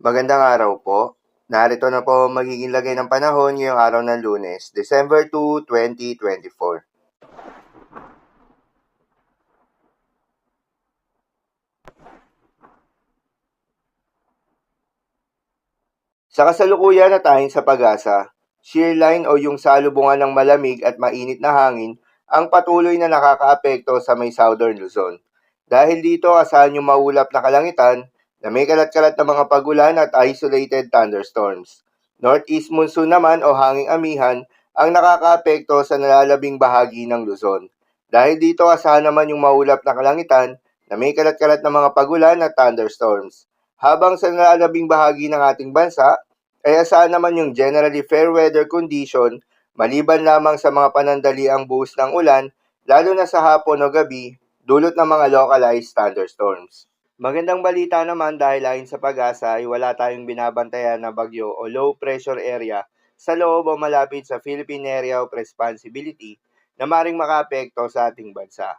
Magandang araw po. Narito na po ang magiging lagay ng panahon ngayong araw ng Lunes, December 2, 2024. Sa kasalukuyan at ayon sa pag-asa, shear line o yung salubungan ng malamig at mainit na hangin ang patuloy na nakakaapekto sa may southern Luzon. Dahil dito, asahan yung maulap na kalangitan na may kalat-kalat na mga pagulan at isolated thunderstorms. Northeast monsoon naman o hanging amihan ang nakakaapekto sa nalalabing bahagi ng Luzon. Dahil dito, asahan naman yung maulap na kalangitan na may kalat-kalat na mga pagulan at thunderstorms. Habang sa nalalabing bahagi ng ating bansa, ay asahan naman yung generally fair weather condition maliban lamang sa mga panandaliang buhos ng ulan, lalo na sa hapon o gabi, dulot ng mga localized thunderstorms. Magandang balita naman dahil ayon sa pag-asa ay wala tayong binabantayan na bagyo o low pressure area sa loob o malapit sa Philippine Area of Responsibility na maring makaapekto sa ating bansa.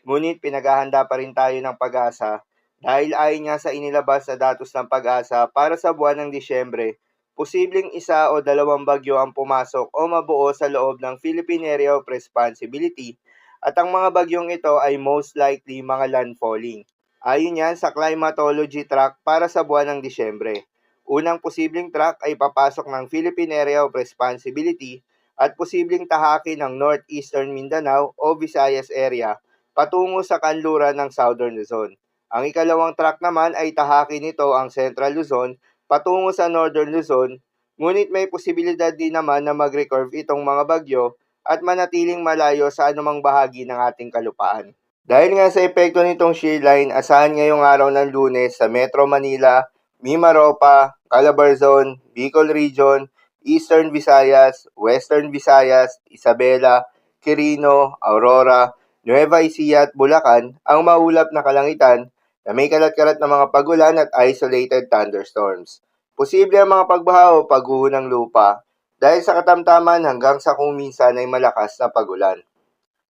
Ngunit pinaghahanda pa rin tayo ng pag-asa dahil ayon nga sa inilabas na datos ng pag-asa para sa buwan ng Disyembre, posibleng isa o dalawang bagyo ang pumasok o mabuo sa loob ng Philippine Area of Responsibility at ang mga bagyong ito ay most likely mga landfalling. Ayon yan sa climatology track para sa buwan ng Disyembre. Unang posibleng track ay papasok ng Philippine Area of Responsibility at posibleng tahaki ng Northeastern Mindanao o Visayas area patungo sa kanluran ng Southern Luzon. Ang ikalawang track naman ay tahaki nito ang Central Luzon patungo sa Northern Luzon, ngunit may posibilidad din naman na mag-recurve itong mga bagyo at manatiling malayo sa anumang bahagi ng ating kalupaan. Dahil nga sa epekto nitong shear line, asahan ngayong araw ng Lunes sa Metro Manila, Mimaropa, Calabarzon, Bicol Region, Eastern Visayas, Western Visayas, Isabela, Quirino, Aurora, Nueva Ecija at Bulacan ang maulap na kalangitan na may kalat-kalat na mga pagulan at isolated thunderstorms. Posible ang mga pagbaha o pagguho ng lupa dahil sa katamtaman hanggang sa kung minsan ay malakas na pagulan.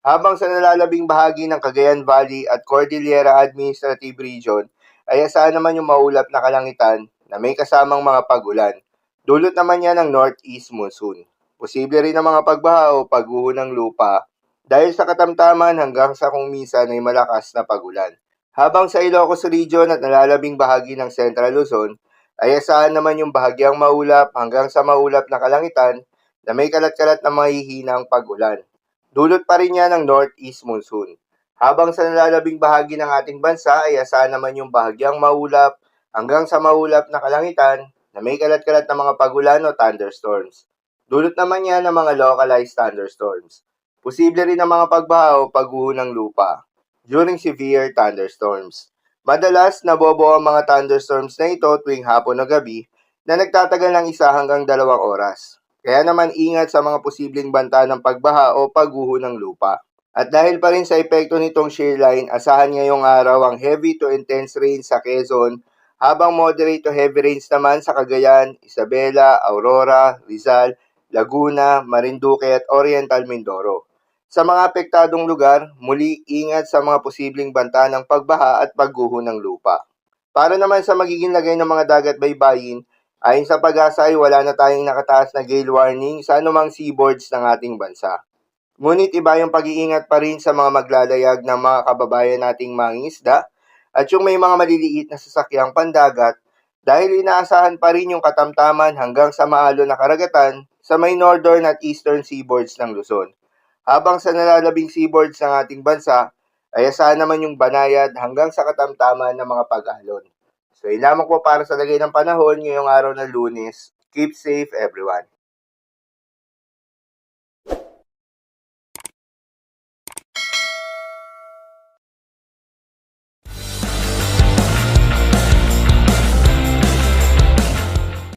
Habang sa nalalabing bahagi ng Cagayan Valley at Cordillera Administrative Region ay asahan naman yung maulap na kalangitan na may kasamang mga pagulan. Dulot naman yan ng northeast monsoon. Posible rin ang mga pagbaha o pagguho ng lupa dahil sa katamtaman hanggang sa kung minsan ay malakas na pagulan. Habang sa Ilocos Region at nalalabing bahagi ng Central Luzon, ay asahan naman yung bahagyang maulap hanggang sa maulap na kalangitan na may kalat-kalat na mahihinang pagulan. Dulot pa rin yan ng northeast monsoon. Habang sa nalalabing bahagi ng ating bansa ay asahan naman yung bahagyang maulap hanggang sa maulap na kalangitan na may kalat-kalat na mga pagulan o thunderstorms. Dulot naman yan ng mga localized thunderstorms. Posible rin ang mga pagbaha o pagguho ng lupa during severe thunderstorms. Madalas, nabobo ang mga thunderstorms na ito tuwing hapon o gabi na nagtatagal ng 1 hanggang 2 oras. Kaya naman ingat sa mga posibleng banta ng pagbaha o pagguho ng lupa. At dahil pa rin sa epekto nitong shear line, asahan ngayong araw ang heavy to intense rain sa Quezon, habang moderate to heavy rains naman sa Cagayan, Isabela, Aurora, Rizal, Laguna, Marinduque at Oriental Mindoro. Sa mga apektadong lugar, muli ingat sa mga posibleng banta ng pagbaha at pagguho ng lupa. Para naman sa magiging lagay ng mga dagat baybayin, ayon sa pag-asa ay wala na tayong nakataas na gale warning sa anumang seaboards ng ating bansa. Ngunit iba yung pag-iingat pa rin sa mga maglalayag ng mga kababayan nating mangingisda at yung may mga maliliit na sasakyang pandagat dahil inaasahan pa rin yung katamtaman hanggang sa maalon na karagatan sa may northern at eastern seaboards ng Luzon. Habang sa nalalabing seaboards ng ating bansa, ay asahan naman yung banayad hanggang sa katamtaman ng mga pag-alon. So, yun lamang po para sa lagay ng panahon ngayong araw ng Lunes. Keep safe everyone.